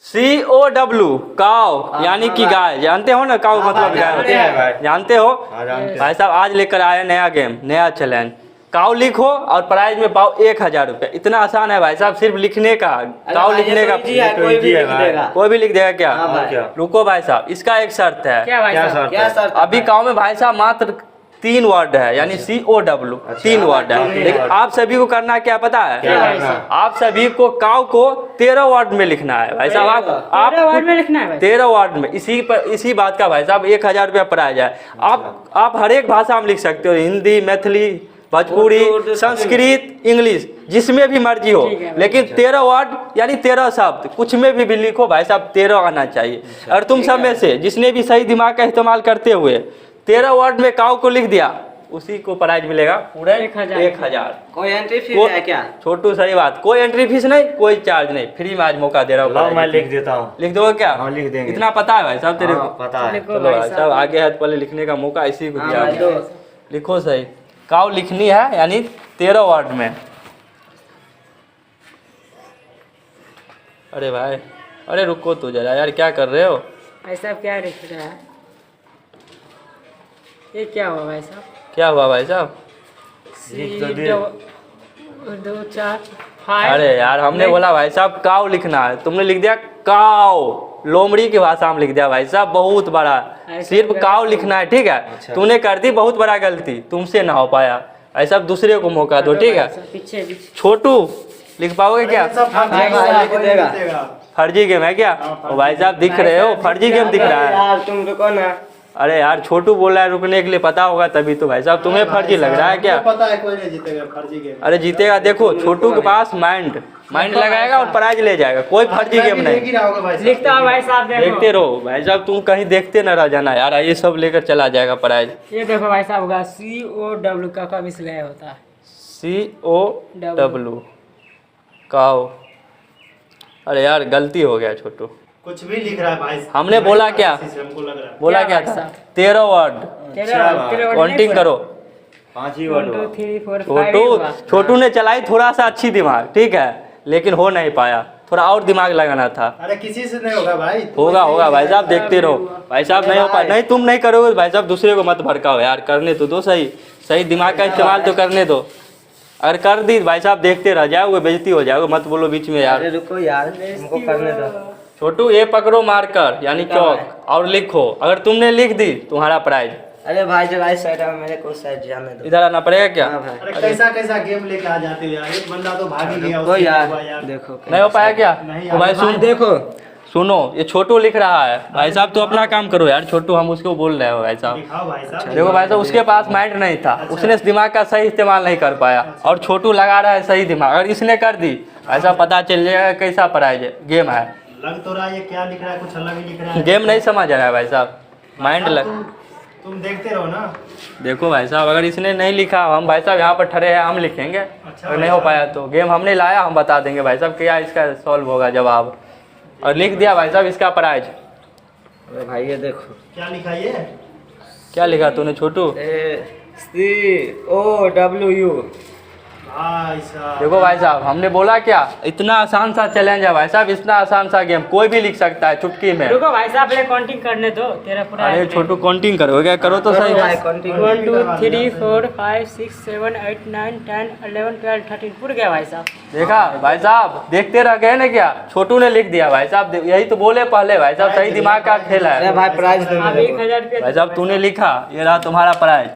COW काव यानी कि गाय। जानते हो ना काव मतलब गाय होती है, जानते हो भाई साहब। आज लेकर आए नया गेम, नया चैलेंज। काव लिखो और प्राइज में पाओ 1000 रुपये। इतना आसान है भाई साहब, सिर्फ लिखने का। काव लिखने का कोई भी लिख देगा। कोई भी लिख देगा क्या? रुको भाई साहब, इसका एक शर्त है। क्या शर्त? अभी काव में भाई साहब मात्र 3 वर्ड है, यानी COW 3 वर्ड है। लेकिन आप सभी को करना क्या पता है? आप सभी को काव को 13 वर्ड में लिखना है भाई साहब। आप 13 वर्ड में लिखना है। 13 वर्ड में। इसी बात का भाई साहब 1000 रुपया प्राइज है। आप हर एक भाषा में लिख सकते हो, हिंदी, मैथिली, भोजपुरी, संस्कृत, इंग्लिश, जिसमें भी मर्जी हो। लेकिन 13 वर्ड यानी 13 शब्द, कुछ में भी लिखो भाई साहब, 13 आना चाहिए। और तुम सब में से जिसने भी सही दिमाग का इस्तेमाल करते हुए 13 वर्ड में काव को लिख दिया, उसी को प्राइज मिलेगा पूरा 1000। कोई एंट्री फीस है क्या? छोटू सही बात, कोई एंट्री फीस नहीं, कोई चार्ज नहीं, फ्री में आज मौका दे रहा हूँ। मैं लिख देता हूँ। लिख दो क्या? हाँ, लिख देंगे। इतना पता है भाई साहब तेरे को? पता है। चलो भाई साहब आगे है, पहले लिखने का मौका इसी को दिया। लिखो सही, काव लिखनी है यानी 13 वर्ड में। अरे भाई, अरे रुको तो जरा यार, क्या कर रहे हो भाई साहब? क्या लिख रहा है ये? क्या हुआ भाई साहब? क्या हुआ भाई साहब? दो चार 5। अरे यार, हमने बोला भाई साहब काव लिखना है, तुमने लिख दिया काव। लोमड़ी की भाषा में लिख दिया भाई साहब, बहुत बड़ा। सिर्फ काव लिखना है, ठीक है? तूने कर दी बहुत बड़ा गलती, तुमसे ना हो पाया। ऐसा दूसरे को मौका दो, ठीक है? पीछे छोटू लिख पाओगे क्या? फर्जी गेम है क्या? ओ भाई साहब दिख रहे हो, फर्जी गेम दिख रहा है यार, तुम रुको ना। अरे यार, छोटू बोल रहा है रुकने के लिए, पता होगा तभी तो भाई साहब। तुम्हें फर्जी लग रहा है क्या? पता है कोई नहीं जीतेगा फर्जी गेम। अरे जीतेगा, देखो छोटू के पास माइंड लगाएगा और प्राइज ले जाएगा। कोई फर्जी गेम नहीं। लिखता हूँ भाई साहब, देखते रहो भाई साहब, तुम कहीं देखते न रह जाना यार। ये सब लेकर चला जाएगा प्राइज। ये देखो भाई साहब होगा COW का कब इसलिए होता है COW काव। अरे यार गलती हो गया छोटू, कुछ भी लिख रहा है भाई। हमने बोला क्या? हमको लग रहा है बोला क्या था? 13 वर्ड। काउंटिंग करो। 5 ही वर्ड 1 2 3 4 5। छोटू ने चलाई थोड़ा सा अच्छी दिमाग, ठीक है, लेकिन हो नहीं पाया। थोड़ा और दिमाग लगाना था। अरे किसी से नहीं होगा भाई। होगा भाई साहब, देखते रहो भाई साहब। नहीं हो पाया, नहीं तुम नहीं करोगे भाई साहब, दूसरे को मत भड़काओ यार। करने तो दो, सही दिमाग का इस्तेमाल तो करने दो। अगर कर दी भाई साहब, देखते रह जाओगे, बेइज्जती हो जाओगे। मत बोलो बीच में यार। अरे रुको यार, हमको करने दो। छोटू ये पकड़ो मार्कर यानी चौक और लिखो। अगर तुमने लिख दी तुम्हारा प्राइज। अरे भाई जो राइट साइड है मेरे को साइड जाने दो। इधर आना पड़ेगा क्या? हाँ भाई। अरे कैसा गेम लेके आ जाते हो यार। एक बंदा तो भाग ही गया। रुको यार, देखो नहीं हो पाया क्या? नहीं तो भाई सुन, देखो सुनो, ये छोटू लिख रहा है भाई साहब, तो अपना काम करो यार। छोटू हम उसको बोल रहे हो भाई साहब। दिखाओ भाई साहब। देखो भाई साहब, उसके पास माइंड नहीं था, उसने दिमाग का सही इस्तेमाल नहीं कर पाया। और छोटू लगा रहा है सही दिमाग। अगर इसने कर दी भाई साहब, पता चल जाएगा कैसा प्राइज गेम है। लग तो रहा है ये क्या लिख रहा है, कुछ अलग ही लिख रहा है। गेम नहीं समझ आ रहा है भाई साहब, माइंड लग। तुम देखते रहो ना। देखो भाई साहब, अगर इसने नहीं लिखा, हम भाई साहब यहाँ पर ठहरे हैं, हम लिखेंगे। अगर नहीं हो पाया तो गेम हमने लाया, हम बता देंगे भाई साहब क्या इसका सॉल्व होगा जवाब। और लिख दिया भाई साहब इसका प्राइज। अरे भाई ये देखो क्या लिखा ये? क्या लिखा तूने छोटू? COW। भाई साहब देखो भाई साहब, हमने बोला क्या, इतना आसान सा चैलेंज है भाई साहब, इतना आसान सा गेम कोई भी लिख सकता है चुटकी में। रुको भाई साहब, पहले काउंटिंग करने दो। तेरा पूरा अरे छोटू काउंटिंग करो क्या? करो तो सही। 1 2 3 4 5 6 7 8 9 10 11 12 13 पूरा गया भाई साहब। देखा भाई साहब, देखते रह गए ना क्या? छोटू ने लिख दिया भाई साहब, यही तो बोले पहले भाई साहब, सही दिमाग का खेल अरे है भाई प्राइज दे अब 1000 रुपया भाई साहब। तूने लिखा, ये रहा तुम्हारा प्राइज।